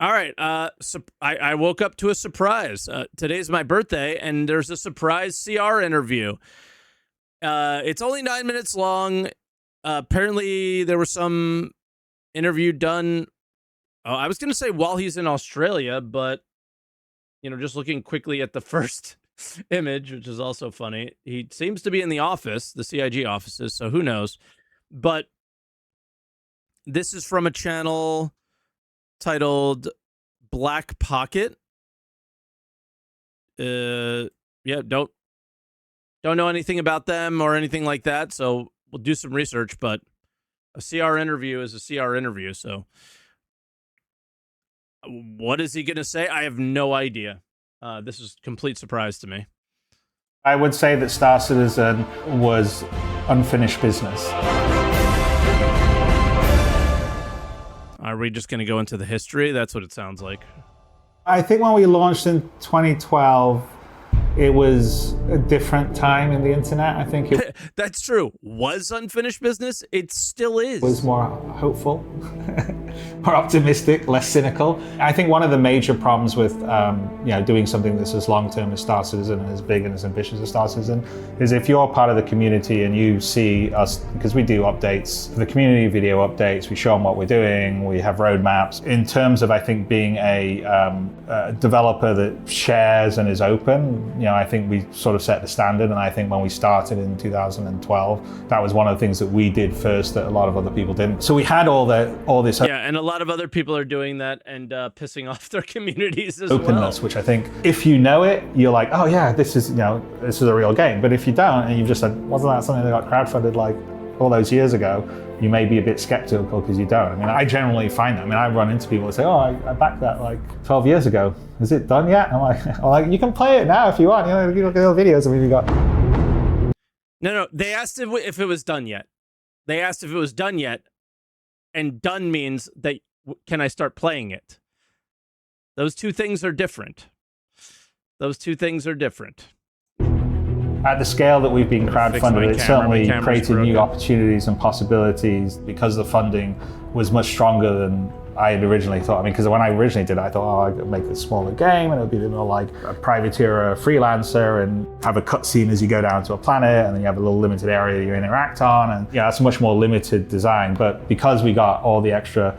All right. I woke up to a surprise. Today's my birthday, and there's a surprise CR interview. It's only 9 minutes long. Apparently, there was some interview done. Oh, I was going to say while he's in Australia, but just looking quickly at the first image, which is also funny. He seems to be in the office, the CIG offices. So who knows? But this is from a channel titled Black Pocket. Yeah, don't know anything about them or anything like that, so we'll do some research, but a CR interview is a CR interview, so what is he going to say? I have no idea. This is a complete surprise to me. I would say that Star Citizen was unfinished business. Are we just going to go into the history? That's what it sounds like. I think when we launched in 2012, it was a different time in the internet. I think it That's true. Was unfinished business? It still is. was more hopeful, more optimistic, less cynical. I think one of the major problems with doing something that's as long-term as Star Citizen and as big and as ambitious as Star Citizen is if you're part of the community and you see us, because we do updates, the community video updates, we show them what we're doing, we have roadmaps. In terms of, I think, being a developer that shares and is open, I think we sort of set the standard, and I think when we started in 2012, that was one of the things that we did first that a lot of other people didn't. So we had all this yeah, and a lot of other people are doing that and pissing off their communities as openness, well. Which I think if you know it, you're like, oh yeah, this is a real game. But if you don't, and you've just said, wasn't that something that got crowdfunded like all those years ago, you may be a bit skeptical because you don't. I mean, I generally find that. I mean, I run into people that say, oh, I backed that like 12 years ago. Is it done yet? I'm like, you can play it now if you want. You look at the videos. I mean, you got. No. They asked if it was done yet. They asked if it was done yet, and done means that can I start playing it? Those two things are different. At the scale that we've been crowdfunded, it certainly created new opportunities and possibilities because the funding was much stronger than I had originally thought. I mean, because when I originally did it, I thought, oh, I could make a smaller game and it would be more like a privateer or a freelancer and have a cutscene as you go down to a planet, and then you have a little limited area you interact on. And that's a much more limited design. But because we got all the extra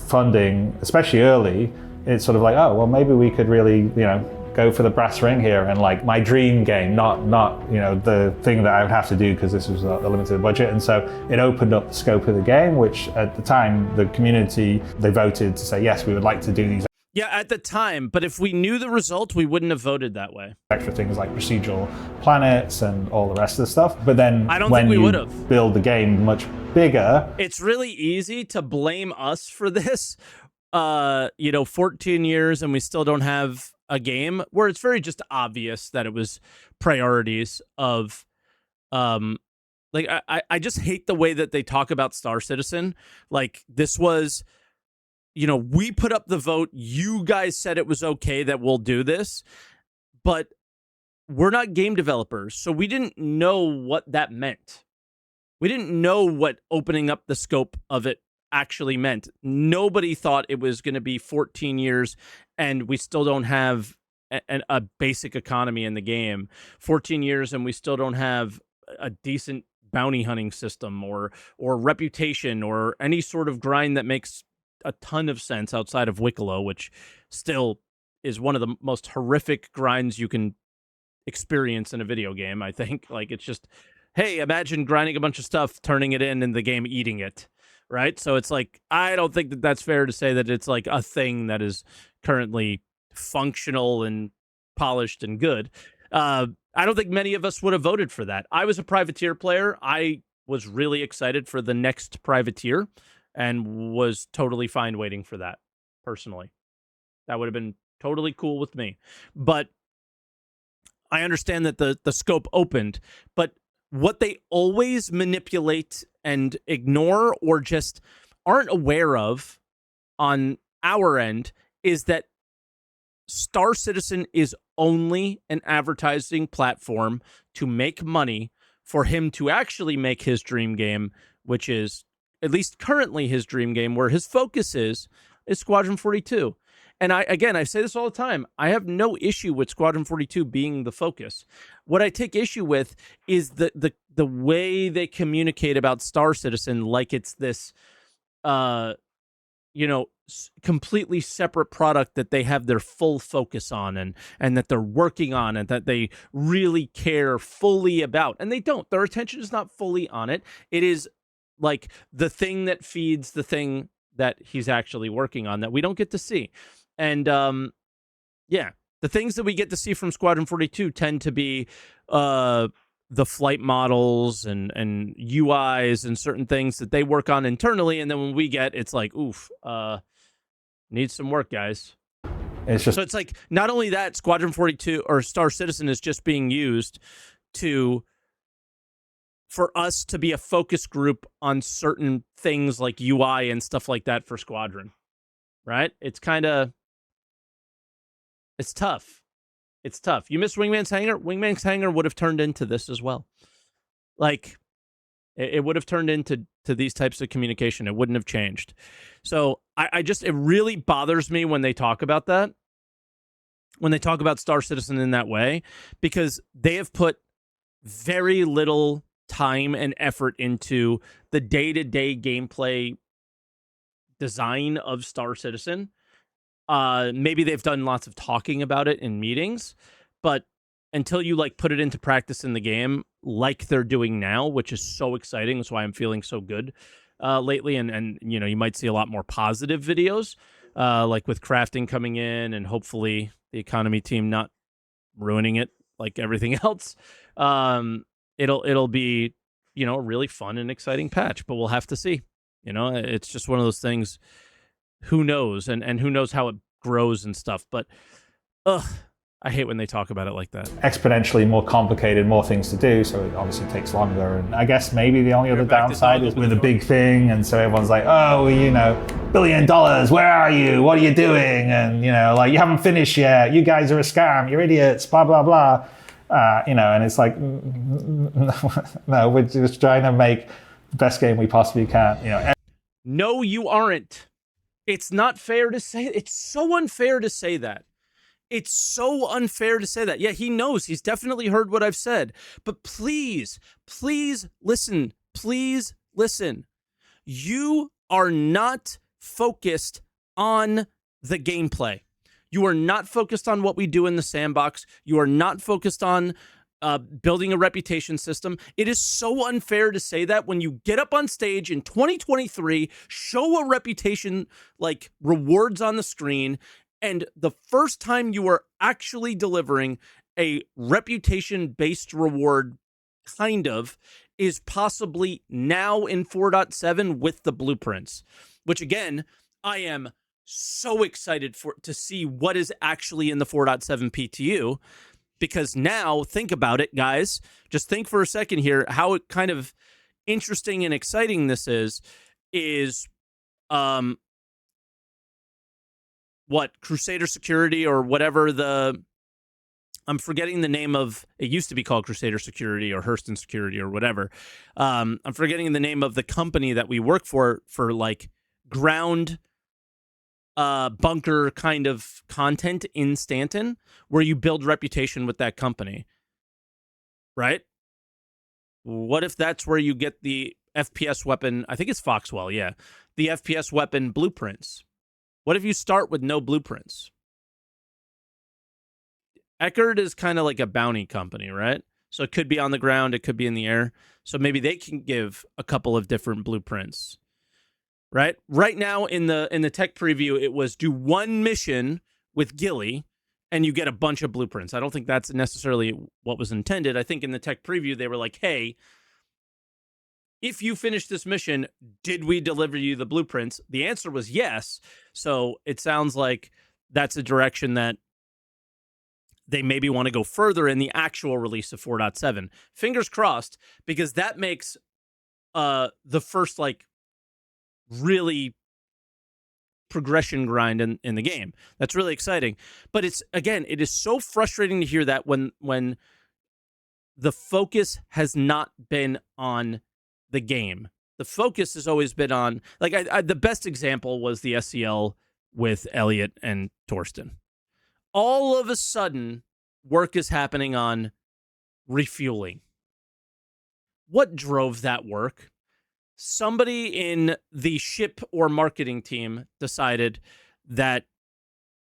funding, especially early, it's sort of like, oh, well, maybe we could really, go for the brass ring here, and like my dream game, not the thing that I would have to do because this was a limited budget. And so it opened up the scope of the game, which at the time the community, they voted to say, yes, we would like to do these. Yeah, at the time, but if we knew the result, we wouldn't have voted that way. Extra things like procedural planets and all the rest of the stuff. But then I don't think we would have build the game much bigger. It's really easy to blame us for this. 14 years and we still don't have a game, where it's very just obvious that it was priorities of I just hate the way that they talk about Star Citizen. Like, this was, we put up the vote, you guys said it was okay that we'll do this, but we're not game developers, so we didn't know what that meant. We didn't know what opening up the scope of it actually meant. Nobody thought it was going to be 14 years and we still don't have a basic economy in the game. 14 years and we still don't have a decent bounty hunting system or reputation or any sort of grind that makes a ton of sense outside of Wicklow, which still is one of the most horrific grinds you can experience in a video game, I think. Like, it's just, hey, imagine grinding a bunch of stuff, turning it in the game eating it. Right? So it's like, I don't think that that's fair to say that it's like a thing that is currently functional and polished and good. I don't think many of us would have voted for that. I was a privateer player. I was really excited for the next privateer and was totally fine waiting for that, personally. That would have been totally cool with me. But I understand that the scope opened, but what they always manipulate and ignore or just aren't aware of on our end is that Star Citizen is only an advertising platform to make money for him to actually make his dream game, which is at least currently his dream game, where his focus is Squadron 42. And I say this all the time. I have no issue with Squadron 42 being the focus. What I take issue with is the way they communicate about Star Citizen, like it's this, completely separate product that they have their full focus on and that they're working on and that they really care fully about. And they don't. Their attention is not fully on it. It is like the thing that feeds the thing that he's actually working on that we don't get to see. And the things that we get to see from Squadron 42 tend to be the flight models and UIs and certain things that they work on internally. And then when we get, it's like, oof, needs some work, guys. So it's like, not only that, Squadron 42 or Star Citizen is just being used for us to be a focus group on certain things like UI and stuff like that for Squadron, right? It's tough. It's tough. You miss Wingman's Hangar? Wingman's Hangar would have turned into this as well. Like, it would have turned into these types of communication. It wouldn't have changed. So it really bothers me when they talk about that, when they talk about Star Citizen in that way, because they have put very little time and effort into the day-to-day gameplay design of Star Citizen. Maybe they've done lots of talking about it in meetings, but until you like put it into practice in the game, like they're doing now, which is so exciting. That's why I'm feeling so good lately. And you might see a lot more positive videos, like with crafting coming in and hopefully the economy team not ruining it like everything else. It'll be, a really fun and exciting patch, but we'll have to see. It's just one of those things. Who knows? And who knows how it grows and stuff. But I hate when they talk about it like that. Exponentially more complicated, more things to do, so it obviously takes longer. And I guess maybe the only other downside is with a big thing, and so everyone's like, oh, $1 billion, where are you? What are you doing? And, you haven't finished yet. You guys are a scam. You're idiots, blah, blah, blah. And it's like, no, we're just trying to make the best game we possibly can. No, you aren't. It's not fair to say. It's so unfair to say that. It's so unfair to say that. Yeah, he knows. He's definitely heard what I've said. But please listen. Please listen. You are not focused on the gameplay. You are not focused on what we do in the sandbox. You are not focused on building a reputation system. It is so unfair to say that when you get up on stage in 2023, show a reputation like rewards on the screen, and the first time you are actually delivering a reputation-based reward kind of is possibly now in 4.7 with the blueprints, which again, I am so excited to see what is actually in the 4.7 PTU, because now think about it, guys. Just think for a second here how it kind of interesting and exciting this is what Crusader Security or whatever I'm forgetting the name of, it used to be called Crusader Security or Hurston Security or whatever. I'm forgetting the name of the company that we work for like ground bunker kind of content in Stanton, where you build reputation with that company, right? What if that's where you get the FPS weapon? I think it's Foxwell, yeah. The FPS weapon blueprints. What if you start with no blueprints? Eckerd is kind of like a bounty company, right? So it could be on the ground, it could be in the air. So maybe they can give a couple of different blueprints, right? Right now in the tech preview, it was do one mission with Gilly and you get a bunch of blueprints. I don't think that's necessarily what was intended. I think in the tech preview, they were like, hey, if you finish this mission, did we deliver you the blueprints? The answer was yes. So it sounds like that's a direction that they maybe want to go further in the actual release of 4.7. Fingers crossed, because that makes the first like really progression grind in the game. That's really exciting. But it is so frustrating to hear that when the focus has not been on the game. The focus has always been on, like, the best example was the SCL with Elliot and Torsten. All of a sudden, work is happening on refueling. What drove that work? Somebody in the ship or marketing team decided that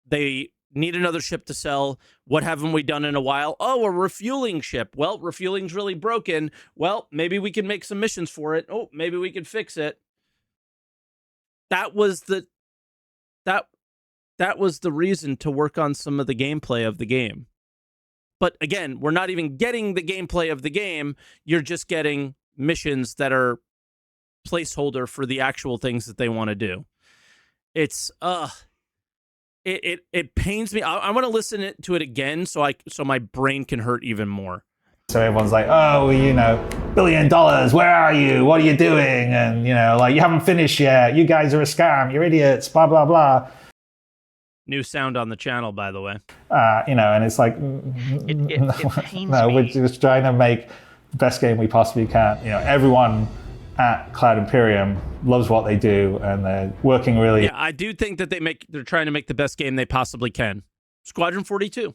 they need another ship to sell. What haven't we done in a while? Oh, a refueling ship. Well, refueling's really broken. Well, maybe we can make some missions for it. Oh, maybe we can fix it. That was the reason to work on some of the gameplay of the game. But again, we're not even getting the gameplay of the game. You're just getting missions that are placeholder for the actual things that they want to do. It's it pains me. I want to listen to it again so my brain can hurt even more. So everyone's like, oh, $1 billion, where are you? What are you doing? And, like, you haven't finished yet. You guys are a scam. You're idiots, blah, blah, blah. New sound on the channel, by the way. And it's like, it pains no, me. we're just trying to make the best game we possibly can. Everyone at Cloud Imperium loves what they do, and they're working really. Yeah, I do think that they're trying to make the best game they possibly can. Squadron 42.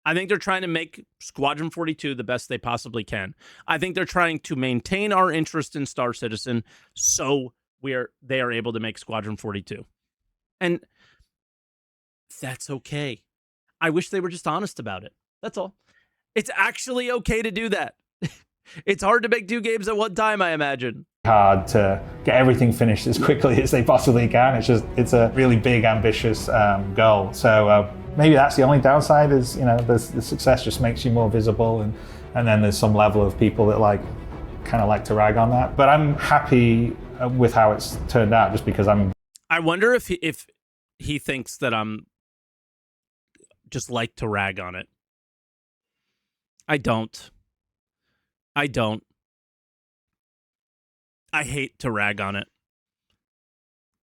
I think they're trying to make Squadron 42 the best they possibly can. I think they're trying to maintain our interest in Star Citizen, so they are able to make Squadron 42. And that's okay. I wish they were just honest about it. That's all. It's actually okay to do that. It's hard to make 2 games at one time, I imagine. Hard to get everything finished as quickly as they possibly can. It's a really big, ambitious goal. So maybe that's the only downside is, the success just makes you more visible, and then there's some level of people that kind of like to rag on that. But I'm happy with how it's turned out, just because I wonder if he thinks that I'm just like to rag on it. I don't. I hate to rag on it.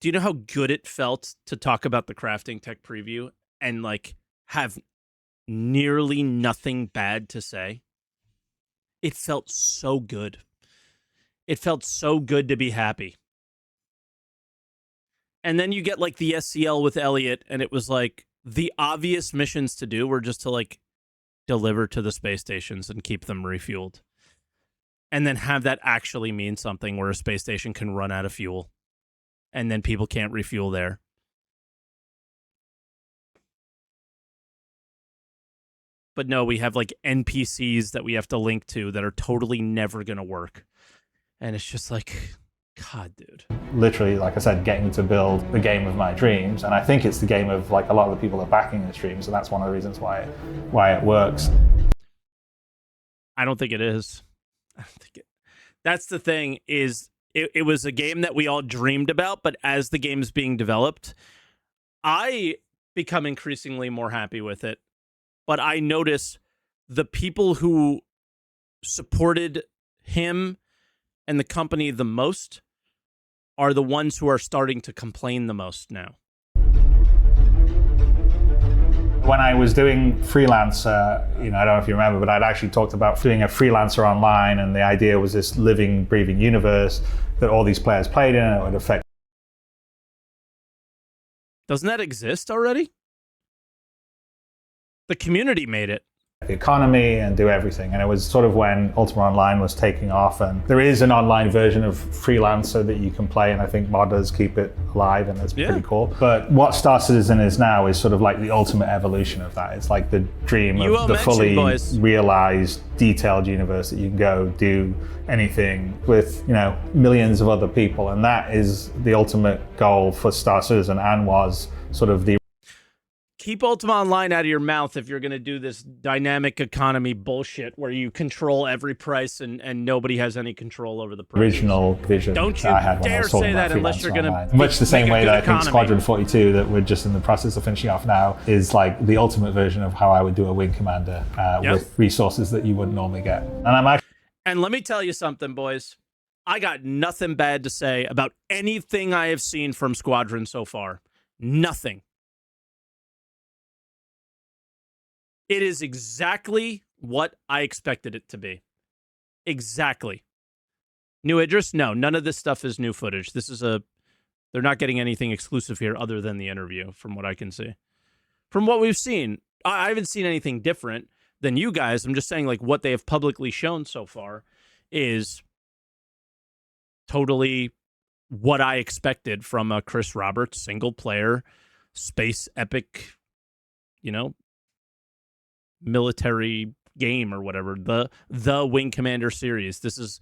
Do you know how good it felt to talk about the crafting tech preview and have nearly nothing bad to say? It felt so good. It felt so good to be happy. And then you get the SCL with Elliot, and it was the obvious missions to do were just to deliver to the space stations and keep them refueled. And then have that actually mean something, where a space station can run out of fuel and then people can't refuel there. But no, we have NPCs that we have to link to that are totally never going to work. And it's just God, dude. Literally, like I said, getting to build the game of my dreams. And I think it's the game of a lot of the people are backing the streams. And that's one of the reasons why it works. I don't think it is. I don't think it. That's the thing, is it was a game that we all dreamed about, but as the game's being developed, I become increasingly more happy with it. But I notice the people who supported him and the company the most are the ones who are starting to complain the most now. When I was doing freelancer, I don't know if you remember, but I'd actually talked about doing a freelancer online, and the idea was this living, breathing universe that all these players played in, and it would affect. Doesn't that exist already? The community made it. The economy and do everything. And it was sort of when Ultima Online was taking off, and there is an online version of Freelancer that you can play, and I think modders keep it alive, and it's pretty cool. But what Star Citizen is now is sort of the ultimate evolution of that. It's the dream of the fully realized, detailed universe that you can go do anything with, millions of other people. And that is the ultimate goal for Star Citizen, and was sort of the keep Ultima Online out of your mouth if you're going to do this dynamic economy bullshit where you control every price and nobody has any control over the price. Original vision. Don't you dare say that unless you're going to. Much the same way that I think Squadron 42, that we're just in the process of finishing off now, is the ultimate version of how I would do a wing commander with resources that you wouldn't normally get. And let me tell you something, boys. I got nothing bad to say about anything I have seen from Squadron so far. Nothing. It is exactly what I expected it to be. Exactly. New Idris? No, none of this stuff is new footage. This is a They're not getting anything exclusive here other than the interview, from what I can see. From what we've seen, I haven't seen anything different than you guys. I'm just saying, like, what they have publicly shown so far is totally what I expected from a Chris Roberts single-player space epic, military game or whatever, the Wing Commander series. This is,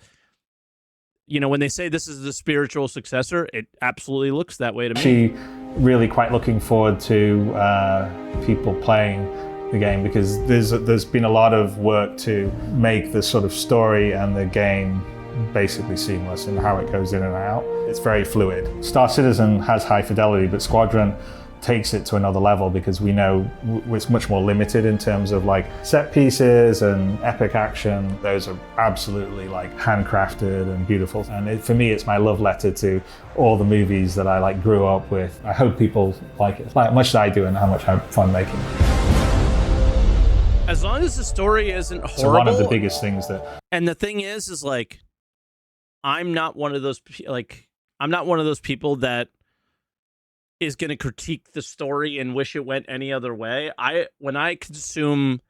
when they say this is the spiritual successor, it absolutely looks that way to me. Actually, really quite looking forward to people playing the game, because there's been a lot of work to make the sort of story and the game basically seamless in how it goes in and out. It's very fluid. Star Citizen has high fidelity, but Squadron takes it to another level, because we know it's much more limited in terms of like set pieces and epic action. Those are absolutely like handcrafted and beautiful. And for me, it's my love letter to all the movies that I like grew up with. I hope people like it like much as I do, and how much I have fun making it. As long as the story isn't horrible. So one of the biggest things that. And the thing is like, I'm not one of those people that is going to critique the story and wish it went any other way. When I consume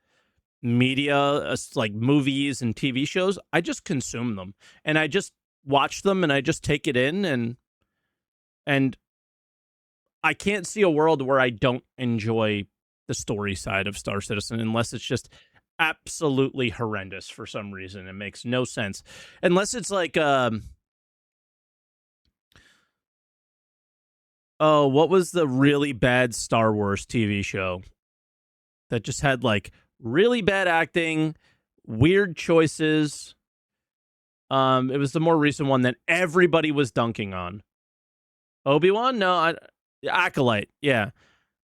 media, like movies and TV shows, I just consume them, and I just watch them, and I just take it in, and I can't see a world where I don't enjoy the story side of Star Citizen, unless it's just absolutely horrendous for some reason. It makes no sense. Unless it's like, what was the really bad Star Wars TV show that just had like really bad acting, weird choices? It was the more recent one that everybody was dunking on. Obi-Wan? No, Acolyte. Yeah.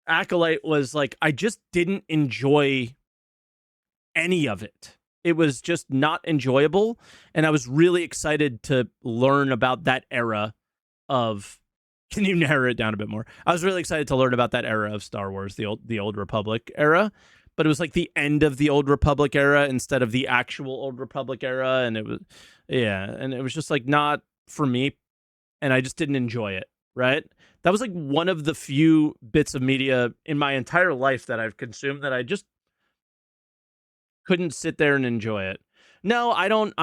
Acolyte was like, I just didn't enjoy any of it. It was just not enjoyable, and I was really excited to learn about that era of. Can you narrow it down a bit more? I was really excited to learn about that era of Star Wars, the Old Republic era, but it was like the end of the Old Republic era instead of the actual Old Republic era, and it was just like not for me, and I just didn't enjoy it. Right? That was like one of the few bits of media in my entire life that I've consumed that I just couldn't sit there and enjoy it. No, I don't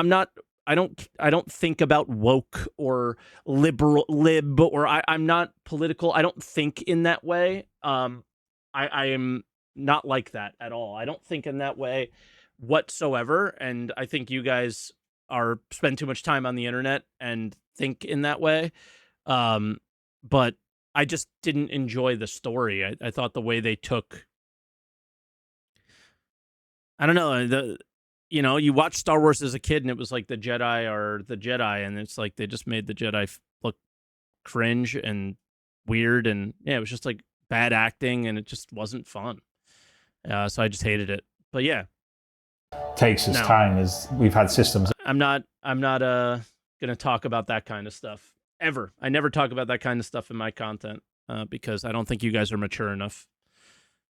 think about woke or lib, or I'm not political. I don't think in that way. I am not like that at all. I don't think in that way whatsoever. And I think you guys spend too much time on the internet and think in that way. But I just didn't enjoy the story. I thought the way they took, I don't know, you watch Star Wars as a kid, and it was like the Jedi are the Jedi, and it's like they just made the Jedi look cringe and weird, and yeah, it was just like bad acting, and it just wasn't fun. So I just hated it. But yeah, takes its time. As we've had systems. I'm not gonna talk about that kind of stuff ever. I never talk about that kind of stuff in my content because I don't think you guys are mature enough.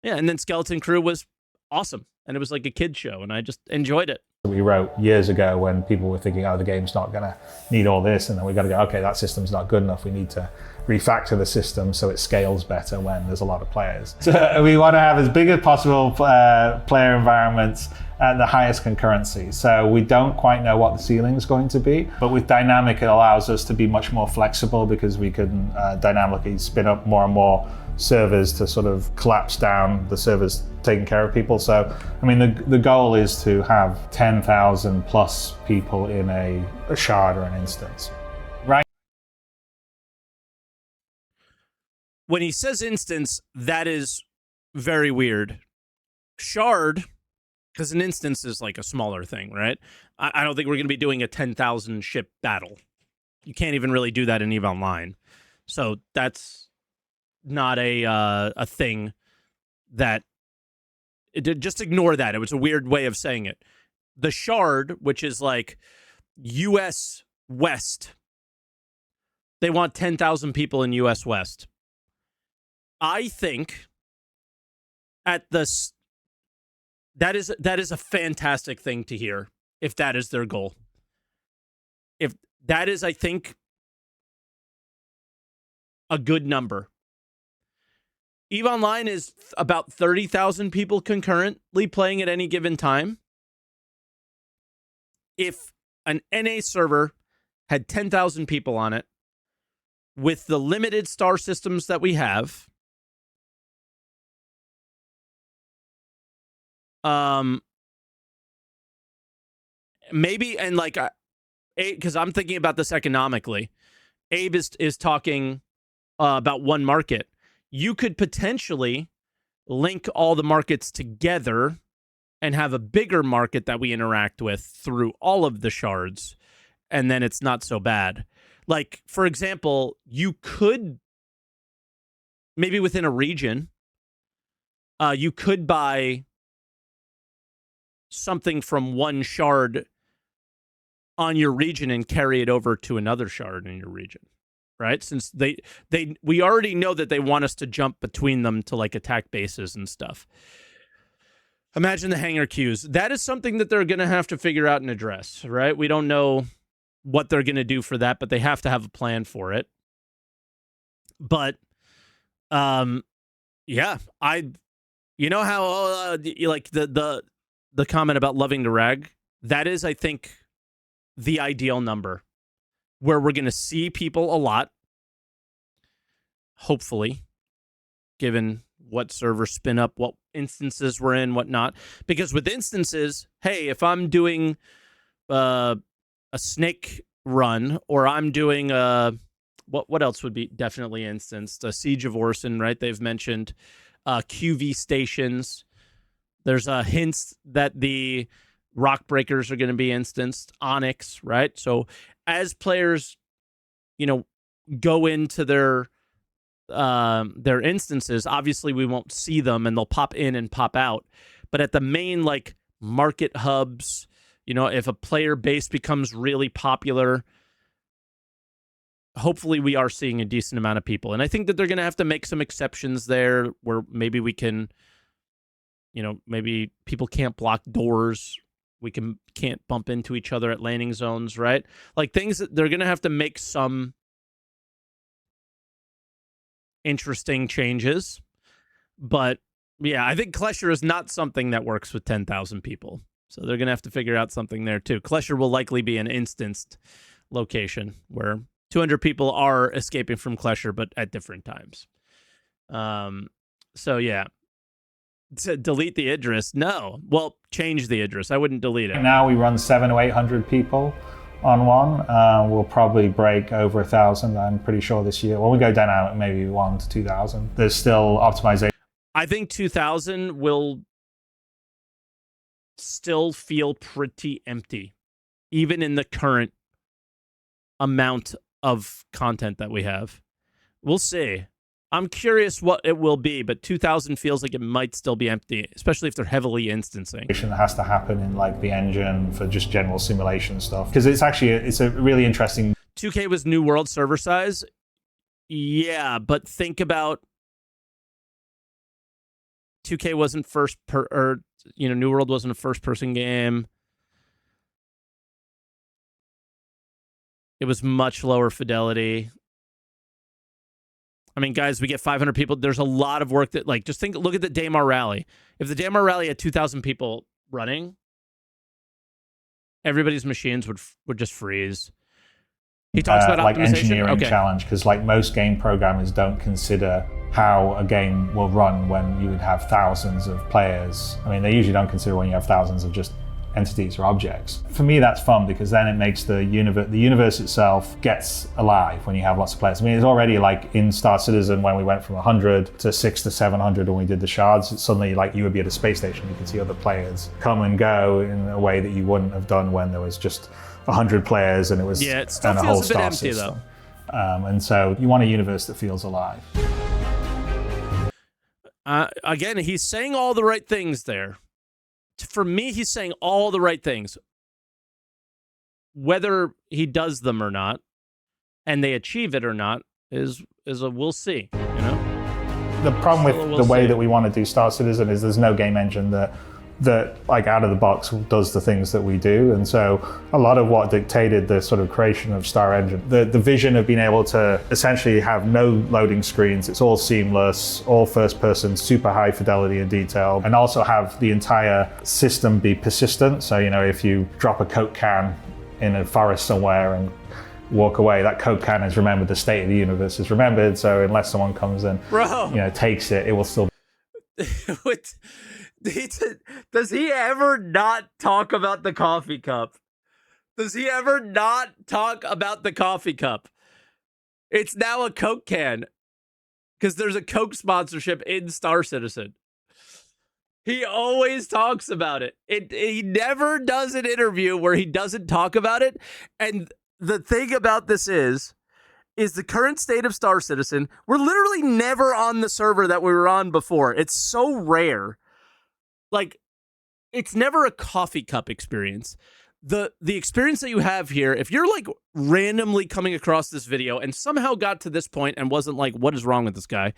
Yeah, and then Skeleton Crew was awesome, and it was like a kid show, and I just enjoyed it. We wrote years ago when people were thinking, the game's not going to need all this, and then we got to go, okay, that system's not good enough. We need to refactor the system so it scales better when there's a lot of players. So we want to have as big as possible player environments and the highest concurrency. So we don't quite know what the ceiling is going to be, but with dynamic, it allows us to be much more flexible, because we can dynamically spin up more and more servers to sort of collapse down the servers taking care of people. So, I mean, the goal is to have 10,000 plus people in a shard or an instance. Right? When he says instance, that is very weird. Shard, because an instance is like a smaller thing, right? I don't think we're going to be doing a 10,000 ship battle. You can't even really do that in EVE Online. So that's not a thing that... just ignore that. It was a weird way of saying it. The Shard, which is like U.S. West, they want 10,000 people in U.S. West. I think that is a fantastic thing to hear if that is their goal. If that is, I think, a good number. EVE Online is about 30,000 people concurrently playing at any given time. If an NA server had 10,000 people on it, with the limited star systems that we have, maybe, and like, because I'm thinking about this economically, Abe is talking about one market. You could potentially link all the markets together and have a bigger market that we interact with through all of the shards, and then it's not so bad. Like, for example, you could, maybe within a region, you could buy something from one shard on your region and carry it over to another shard in your region, right? Since we already know that they want us to jump between them to like attack bases and stuff. Imagine the hangar queues. That is something that they're going to have to figure out and address, right? We don't know what they're going to do for that, but they have to have a plan for it. But, yeah, you know how like the comment about loving to rag? That is, I think, the ideal number where we're going to see people a lot, hopefully, given what servers spin up, what instances we're in, whatnot. Because with instances, hey, if I'm doing a snake run, or I'm doing what else would be definitely instanced? A Siege of Orson, right? They've mentioned QV stations. There's hints that the Rock Breakers are going to be instanced. Onyx, right? So as players, go into their instances, obviously we won't see them and they'll pop in and pop out. But at the main like market hubs, if a player base becomes really popular, hopefully we are seeing a decent amount of people. And I think that they're going to have to make some exceptions there where maybe we can, maybe people can't block doors. We can't bump into each other at landing zones, right? Like things that they're going to have to make some interesting changes. But yeah, I think Klesher is not something that works with 10,000 people. So they're going to have to figure out something there too. Klesher will likely be an instanced location where 200 people are escaping from Klesher, but at different times. So yeah. To delete the Idris? No. Well, change the Idris. I wouldn't delete it. Now we run 700 or 800 people on one. We'll probably break over 1,000, I'm pretty sure, this year. Well, we go down at maybe 1 to 2,000. There's still optimization. I think 2,000 will still feel pretty empty, even in the current amount of content that we have. We'll see. I'm curious what it will be, but 2,000 feels like it might still be empty, especially if they're heavily instancing. That has to happen in like the engine for just general simulation stuff, because it's a really interesting. 2K was New World server size, yeah, but think about 2K wasn't New World wasn't a first-person game. It was much lower fidelity. I mean, guys, we get 500 people. There's a lot of work that, like, look at the Daymar Rally. If the Daymar Rally had 2,000 people running, everybody's machines would just freeze. He talks about like optimization. Engineering challenge, because like most game programmers don't consider how a game will run when you would have thousands of players. I mean, they usually don't consider when you have thousands of just entities or objects. For me, that's fun because then it makes the universe itself gets alive when you have lots of players. I mean, it's already like in Star Citizen when we went from 100 to 600 to 700 when we did the shards. It's suddenly like you would be at a space station. You can see other players come and go in a way that you wouldn't have done when there was just 100 players and it was it still and a feels whole a bit star empty system. And so you want a universe that feels alive. Again, he's saying all the right things there. For me, he's saying all the right things. Whether he does them or not, and they achieve it or not, is a we'll see. You know, the problem with the way that we want to do Star Citizen is there's no game engine that that like out of the box does the things that we do. And so a lot of what dictated the sort of creation of Star Engine, the vision of being able to essentially have no loading screens, it's all seamless, all first person, super high fidelity and detail, and also have the entire system be persistent. So, you know, if you drop a Coke can in a forest somewhere and walk away, that Coke can is remembered, the state of the universe is remembered. So unless someone comes and takes it, it will still Does he ever not talk about the coffee cup? Does he ever not talk about the coffee cup? It's now a Coke can because there's a Coke sponsorship in Star Citizen. He always talks about it. He never does an interview where he doesn't talk about it. And the thing about this is the current state of Star Citizen, we're literally never on the server that we were on before. It's so rare. Like, it's never a coffee cup experience. The experience that you have here, if you're like randomly coming across this video and somehow got to this point and wasn't like, what is wrong with this guy?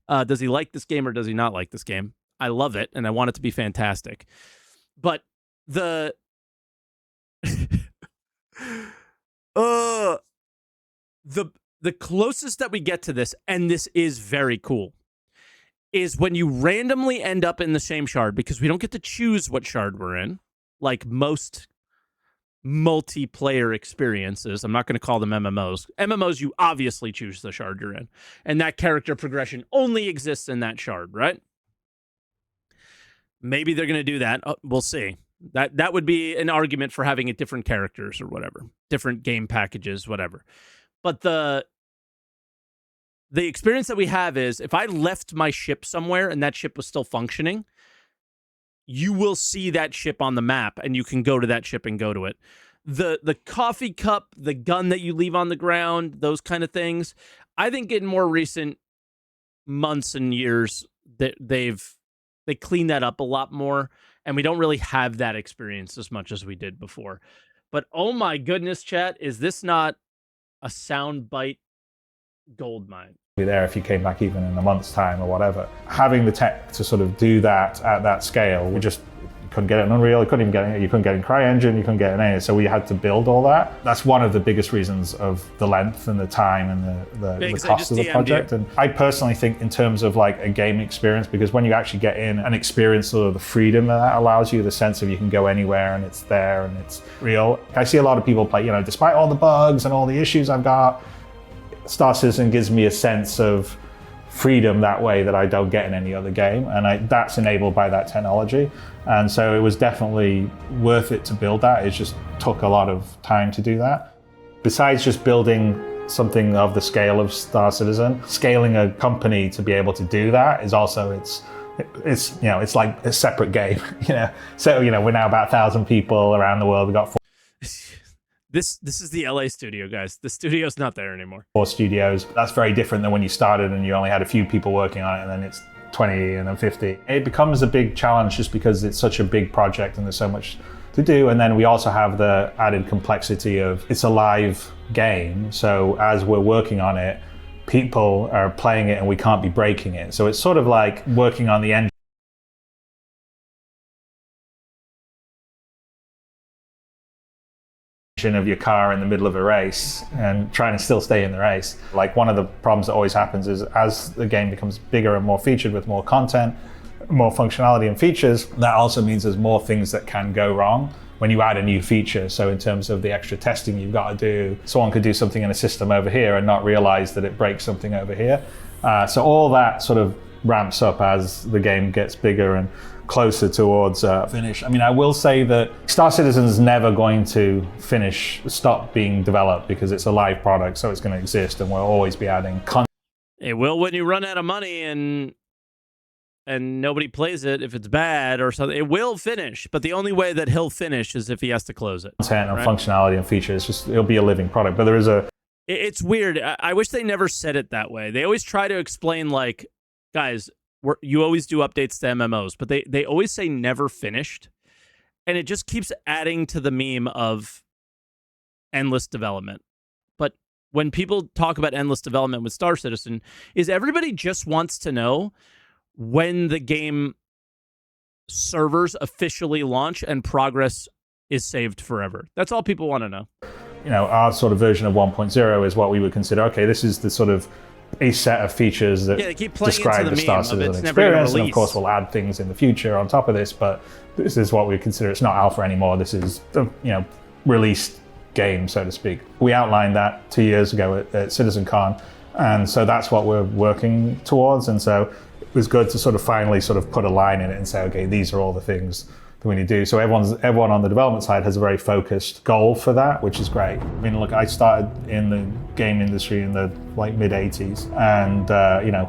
Does he like this game or does he not like this game? I love it and I want it to be fantastic. But the closest that we get to this, and this is very cool, is when you randomly end up in the same shard, because we don't get to choose what shard we're in, like most multiplayer experiences. I'm not going to call them MMOs. MMOs, you obviously choose the shard you're in, and that character progression only exists in that shard, right? Maybe they're going to do that. We'll see. That would be an argument for having it different characters or whatever, different game packages, whatever. But the experience that we have is if I left my ship somewhere and that ship was still functioning, you will see that ship on the map and you can go to that ship and go to it. The coffee cup, the gun that you leave on the ground, those kind of things. I think in more recent months and years that they clean that up a lot more, and we don't really have that experience as much as we did before. But oh my goodness, chat, is this not a soundbite gold mine? Be there if you came back even in a month's time or whatever. Having the tech to sort of do that at that scale, we just couldn't get it in Unreal, you couldn't get it in CryEngine, you couldn't get it in any, so we had to build all that. That's one of the biggest reasons of the length and the time and the cost of the project. And I personally think in terms of like a game experience, because when you actually get in and experience sort of the freedom that allows you, the sense of you can go anywhere and it's there and it's real. I see a lot of people play, you know, despite all the bugs and all the issues I've got, Star Citizen gives me a sense of freedom that way that I don't get in any other game, and that's enabled by that technology. And so it was definitely worth it to build that. It just took a lot of time to do that. Besides just building something of the scale of Star Citizen, scaling a company to be able to do that is also it's you know, it's like a separate game. You know, so you know, we're now about 1,000 people around the world. We've got This is the LA studio, guys. The studio's not there anymore. 4 studios. That's very different than when you started and you only had a few people working on it, and then it's 20 and then 50. It becomes a big challenge just because it's such a big project and there's so much to do. And then we also have the added complexity of it's a live game. So as we're working on it, people are playing it and we can't be breaking it. So it's sort of like working on the engine of your car in the middle of a race and trying to still stay in the race. Like one of the problems that always happens is as the game becomes bigger and more featured with more content, more functionality and features, that also means there's more things that can go wrong when you add a new feature. So in terms of the extra testing you've got to do, someone could do something in a system over here and not realize that it breaks something over here. So all that sort of ramps up as the game gets bigger and closer towards finish. I mean, I will say that Star Citizen is never going to stop being developed because it's a live product, so it's going to exist and we'll always be adding content. It will when you run out of money and nobody plays it if it's bad or something. It will finish, but the only way that he'll finish is if he has to close it. Content and functionality and features, it'll be a living product, but there is a... It's weird. I wish they never said it that way. They always try to explain like, guys, you always do updates to MMOs, but they always say never finished. And it just keeps adding to the meme of endless development. But when people talk about endless development with Star Citizen, is everybody just wants to know when the game servers officially launch and progress is saved forever. That's all people want to know. Our sort of version of 1.0 is what we would consider, okay, this is the sort of a set of features that describe the Star Citizen experience, and of course we'll add things in the future on top of this, but this is what we consider. It's not alpha anymore. This is the released game, so to speak. We outlined that 2 years ago at CitizenCon, and so that's what we're working towards. And so it was good to sort of finally sort of put a line in it and say, okay, these are all the things that we need to do. So everyone on the development side has a very focused goal for that, which is great. I mean, look, I started in the game industry in the mid 80s, and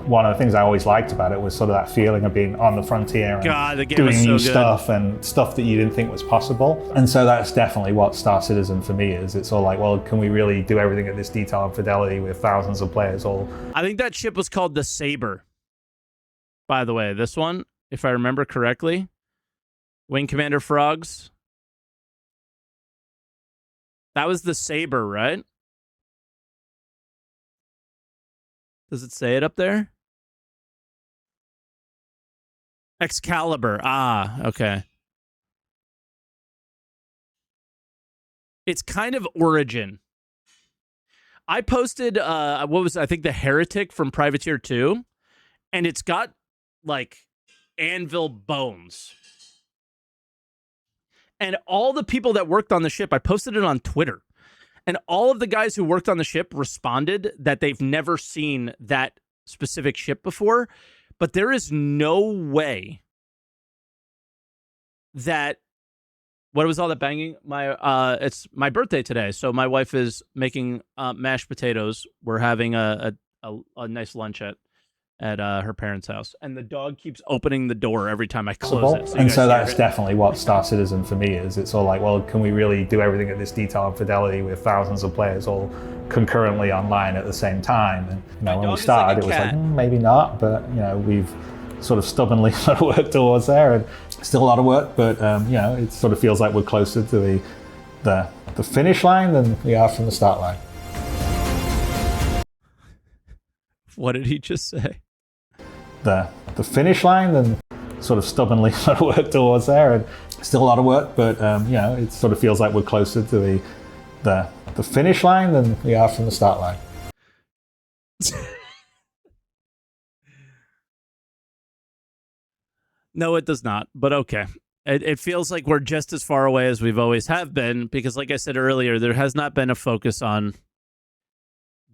one of the things I always liked about it was sort of that feeling of being on the frontier and doing new stuff and stuff that you didn't think was possible. And so that's definitely what Star Citizen for me is. It's all like, well, can we really do everything at this detail and fidelity with thousands of players all? I think that ship was called the Saber, by the way. This one, if I remember correctly. Wing Commander Frogs. That was the Saber, right? Does it say it up there? Excalibur. Ah, okay. It's kind of Origin. I posted, I think the Heretic from Privateer 2, and it's got, anvil bones. And all the people that worked on the ship, I posted it on Twitter. And all of the guys who worked on the ship responded that they've never seen that specific ship before. But there is no way that... What was all that banging? It's my birthday today, so my wife is making mashed potatoes. We're having a nice lunch at her parents' house, and the dog keeps opening the door every time I close it. And so that's definitely what Star Citizen for me is. It's all like, well, can we really do everything at this detail and fidelity with thousands of players all concurrently online at the same time? And when we started, it was like, maybe not, but we've sort of stubbornly worked towards there, and still a lot of work, but it sort of feels like we're closer to the finish line than we are from the start line. What did he just say? The finish line, and sort of stubbornly work towards there, and still a lot of work, but it sort of feels like we're closer to the finish line than we are from the start line. No, it does not, but okay. It feels like we're just as far away as we've always have been, because like I said earlier, there has not been a focus on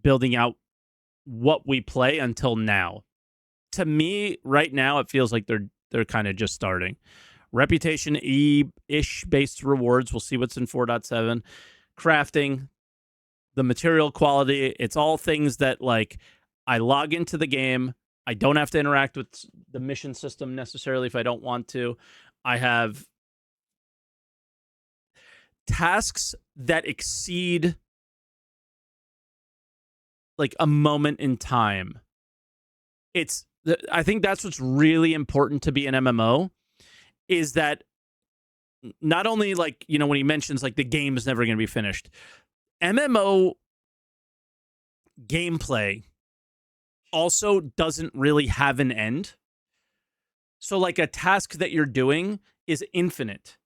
building out what we play until now. To me, right now, it feels like they're kind of just starting. Reputation-ish based rewards. We'll see what's in 4.7. Crafting, the material quality. It's all things that, I log into the game. I don't have to interact with the mission system necessarily if I don't want to. I have tasks that exceed a moment in time. I think that's what's really important to be an MMO, is that not only when he mentions the game is never going to be finished, MMO gameplay also doesn't really have an end. So a task that you're doing is infinite.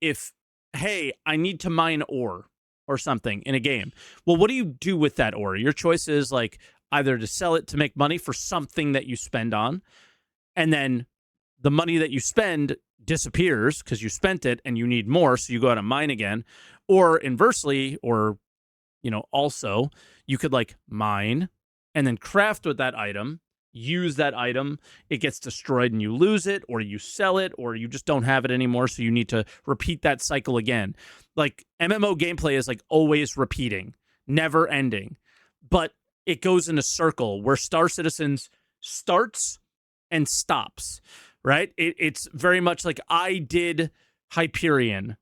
If, hey, I need to mine ore or something in a game. Well, what do you do with that ore? Your choice is either to sell it to make money for something that you spend on, and then the money that you spend disappears because you spent it and you need more, so you go out and mine again. Or inversely, or also you could mine and then craft with that item, use that item, it gets destroyed and you lose it, or you sell it, or you just don't have it anymore, so you need to repeat that cycle again. MMO gameplay is always repeating, never ending, but it goes in a circle where Star Citizens starts and stops, right? It's very much I did Hyperion,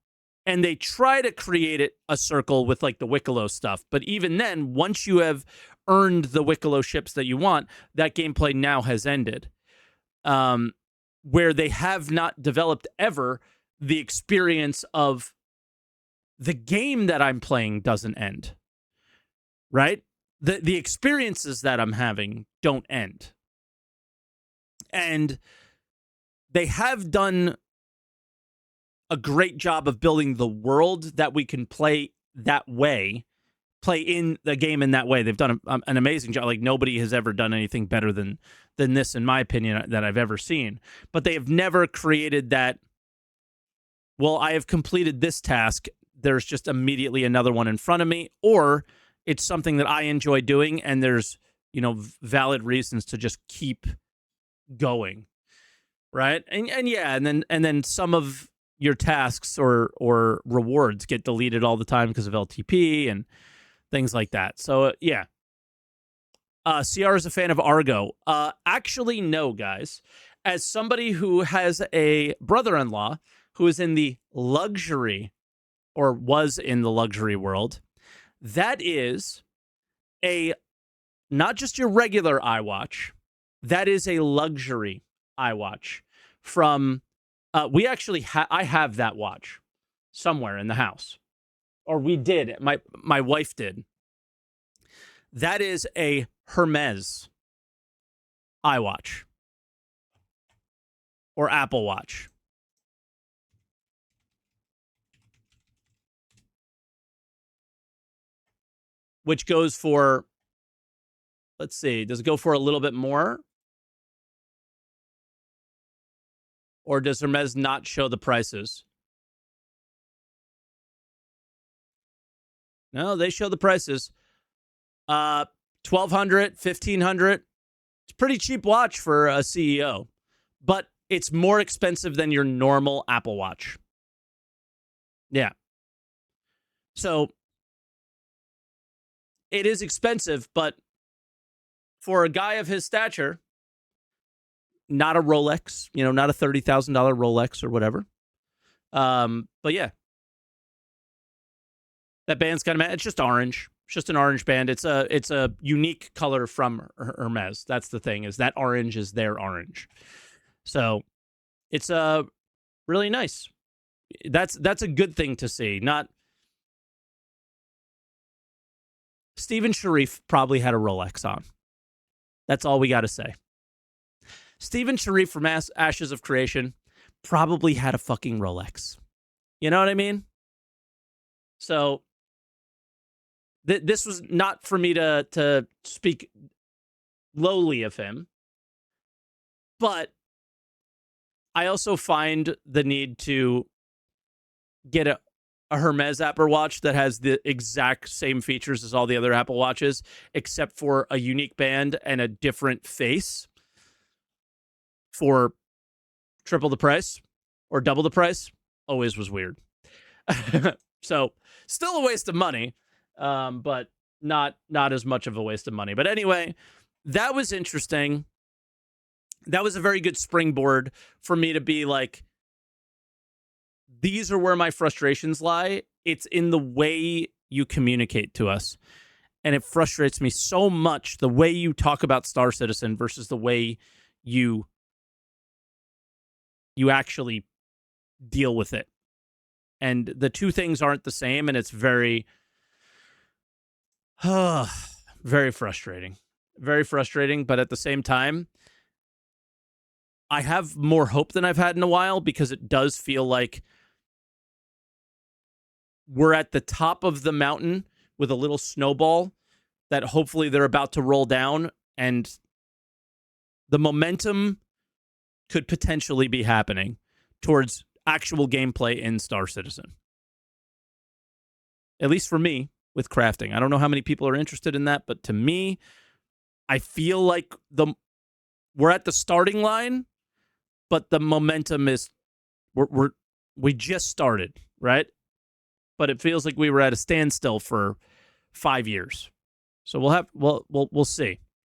and they try to create a circle with the Wicklow stuff, but even then, once you have earned the Wicklow ships that you want, that gameplay now has ended. Where they have not developed ever the experience of the game that I'm playing doesn't end, right? The experiences that I'm having don't end. And they have done a great job of building the world that we can play that way, play in the game in that way. They've done an amazing job. Like, nobody has ever done anything better than this, in my opinion, that I've ever seen. But they have never created that, well, I have completed this task, there's just immediately another one in front of me, or it's something that I enjoy doing and there's, valid reasons to just keep going. Right? And then some of your tasks or rewards get deleted all the time because of LTP and things like that. So, yeah. CR is a fan of Argo. Actually, no, guys. As somebody who has a brother-in-law who is in the luxury, or was in the luxury world, that is not just your regular iWatch, that is a luxury iWatch from... we actually I have that watch somewhere in the house, or we did. My wife did. That is a Hermes iWatch or Apple Watch. Which goes for, let's see, does it go for a little bit more? Or does Hermes not show the prices? No, they show the prices. $1,200, $1,500. It's a pretty cheap watch for a CEO, but it's more expensive than your normal Apple Watch. Yeah. So it is expensive, but for a guy of his stature, not a Rolex, not a $30,000 Rolex or whatever. But yeah, that band's kind of, it's just orange. It's just an orange band. It's a unique color from Hermes. That's the thing, is that orange is their orange. So it's really nice. That's a good thing to see. Not Steven Sharif probably had a Rolex on. That's all we got to say. Steven Sharif from Ashes of Creation probably had a fucking Rolex. You know what I mean? So this was not for me to speak lowly of him, but I also find the need to get a Hermes Apple Watch that has the exact same features as all the other Apple Watches, except for a unique band and a different face for triple the price or double the price. Always was weird. So still a waste of money, but not as much of a waste of money. But anyway, that was interesting. That was a very good springboard for me to be like, these are where my frustrations lie. It's in the way you communicate to us. And it frustrates me so much, the way you talk about Star Citizen versus the way you actually deal with it. And the two things aren't the same, and it's very, very frustrating. Very frustrating, but at the same time, I have more hope than I've had in a while, because it does feel like we're at the top of the mountain with a little snowball that hopefully they're about to roll down, and the momentum could potentially be happening towards actual gameplay in Star Citizen. At least for me, with crafting. I don't know how many people are interested in that, but to me, I feel like we're at the starting line, but the momentum is we just started, right? But it feels like we were at a standstill for 5 years. So we'll see.